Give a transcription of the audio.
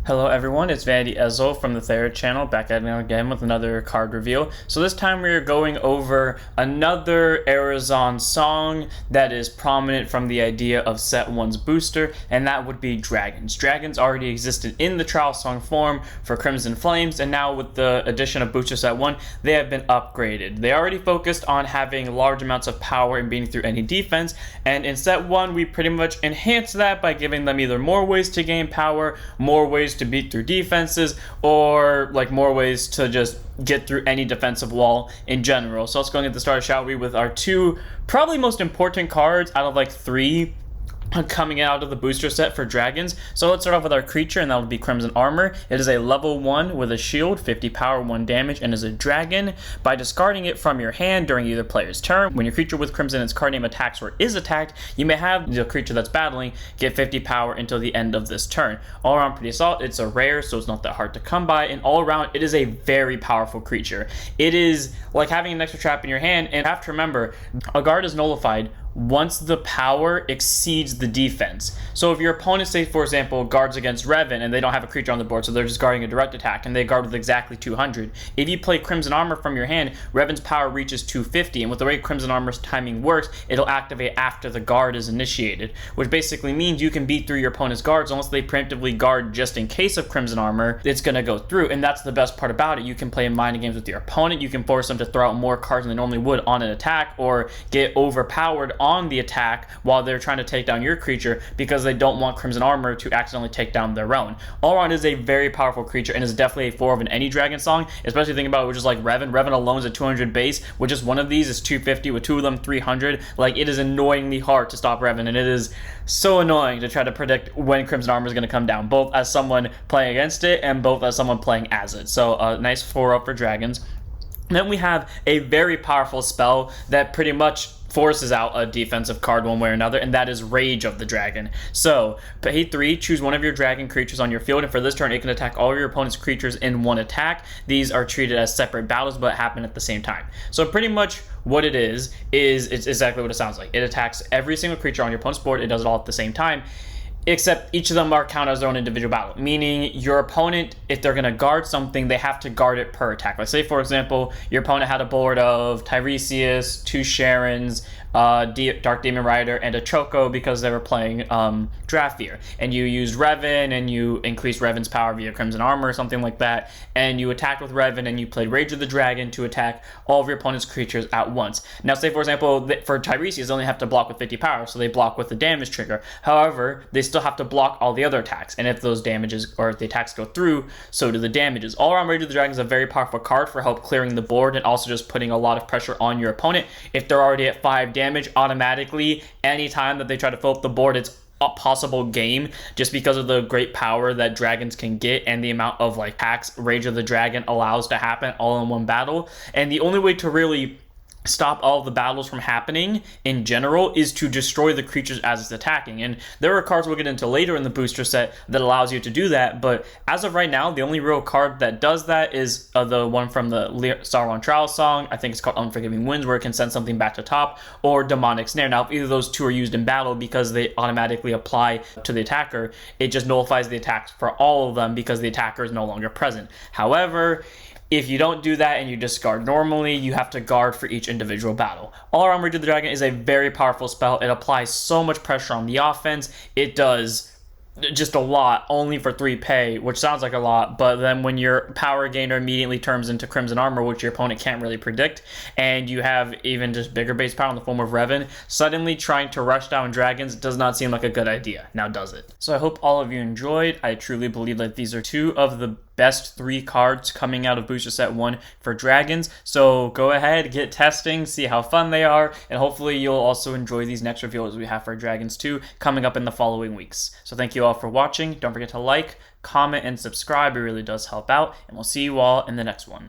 Hello everyone, it's Vanity Ezel from the Thera channel, back at it again with another card reveal. So this time we are going over another Ezel song that is prominent from the idea of Set 1's booster, and that would be Dragons. Dragons already existed in the trial song form for Crimson Flames, and now with the addition of Booster Set 1, they have been upgraded. They already focused on having large amounts of power and beating through any defense, and in Set 1 we pretty much enhanced that by giving them either more ways to gain power, more ways to beat through defenses, or like more ways to just get through any defensive wall in general. So let's go and get the started, shall we, with our two probably most important cards out of like three coming out of the booster set for Dragons. So let's start off with our creature, and that would be Crimson Armor. It is a level 1 with a shield, 50 power, 1 damage, and is a dragon. By discarding it from your hand during either player's turn, when your creature with Crimson its card name attacks or is attacked, you may have the creature that's battling get 50 power until the end of this turn. All around pretty solid. It's a rare, so it's not that hard to come by, and all around it is a very powerful creature. It is like having an extra trap in your hand, and you have to remember, a guard is nullified once the power exceeds the defense. So if your opponent, say for example, guards against Revan and they don't have a creature on the board, so they're just guarding a direct attack and they guard with exactly 200. If you play Crimson Armor from your hand, Revan's power reaches 250, and with the way Crimson Armor's timing works, it'll activate after the guard is initiated, which basically means you can beat through your opponent's guards unless they preemptively guard just in case of Crimson Armor. It's gonna go through, and that's the best part about it. You can play mind games with your opponent, you can force them to throw out more cards than they normally would on an attack, or get overpowered on the attack while they're trying to take down your creature because they don't want Crimson Armor to accidentally take down their own. All around is a very powerful creature and is definitely a 4 of any Dragon song, especially thinking about it, which is like Revan. Revan alone is at 200 base, with just one of these is 250, with two of them 300. Like, it is annoyingly hard to stop Revan, and it is so annoying to try to predict when Crimson Armor is going to come down, both as someone playing against it and both as someone playing as it. So a nice 4 up for Dragons. Then we have a very powerful spell that pretty much forces out a defensive card one way or another, and that is Rage of the Dragon. So pay 3, choose one of your dragon creatures on your field, and for this turn it can attack all your opponent's creatures in one attack. These are treated as separate battles but happen at the same time. So pretty much what it is it's exactly what it sounds like. It attacks every single creature on your opponent's board. It does it all at the same time, except each of them are counted as their own individual battle, meaning your opponent, if they're going to guard something, they have to guard it per attack. Like, say for example, your opponent had a board of Tiresias, 2 Sharons, Dark Demon Rider, and a Choco because they were playing Draftier, and you used Revan and you increased Revan's power via Crimson Armor or something like that, and you attacked with Revan and you played Rage of the Dragon to attack all of your opponent's creatures at once. Now say for example, for Tiresias they only have to block with 50 power, so they block with the damage trigger. However, they still have to block all the other attacks, and if those damages or if the attacks go through, so do the damages. All around, Rage of the Dragon is a very powerful card for help clearing the board and also just putting a lot of pressure on your opponent. If they're already at 5 damage, automatically anytime that they try to fill up the board, it's a possible game, just because of the great power that dragons can get and the amount of like hacks Rage of the Dragon allows to happen all in one battle. And the only way to really stop all of the battles from happening in general is to destroy the creatures as it's attacking, and there are cards we'll get into later in the booster set that allows you to do that, but as of right now the only real card that does that is the one from the Sauron Trial song. I think it's called Unforgiving Winds, where it can send something back to top, or Demonic Snare. Now if either of those two are used in battle, because they automatically apply to the attacker, it just nullifies the attacks for all of them because the attacker is no longer present. However, if you don't do that and you discard normally, you have to guard for each individual battle. All Around Rage of the Dragon is a very powerful spell. It applies so much pressure on the offense. It does just a lot, only for 3 pay, which sounds like a lot, but then when your power gainer immediately turns into Crimson Armor, which your opponent can't really predict, and you have even just bigger base power in the form of Revan, suddenly trying to rush down dragons does not seem like a good idea. Now does it? So I hope all of you enjoyed. I truly believe that these are 2 of the best 3 cards coming out of Booster Set 1 for Dragons. So go ahead, get testing, see how fun they are, and hopefully you'll also enjoy these next reveals we have for Dragons 2 coming up in the following weeks. So thank you all for watching. Don't forget to like, comment, and subscribe. It really does help out, and we'll see you all in the next one.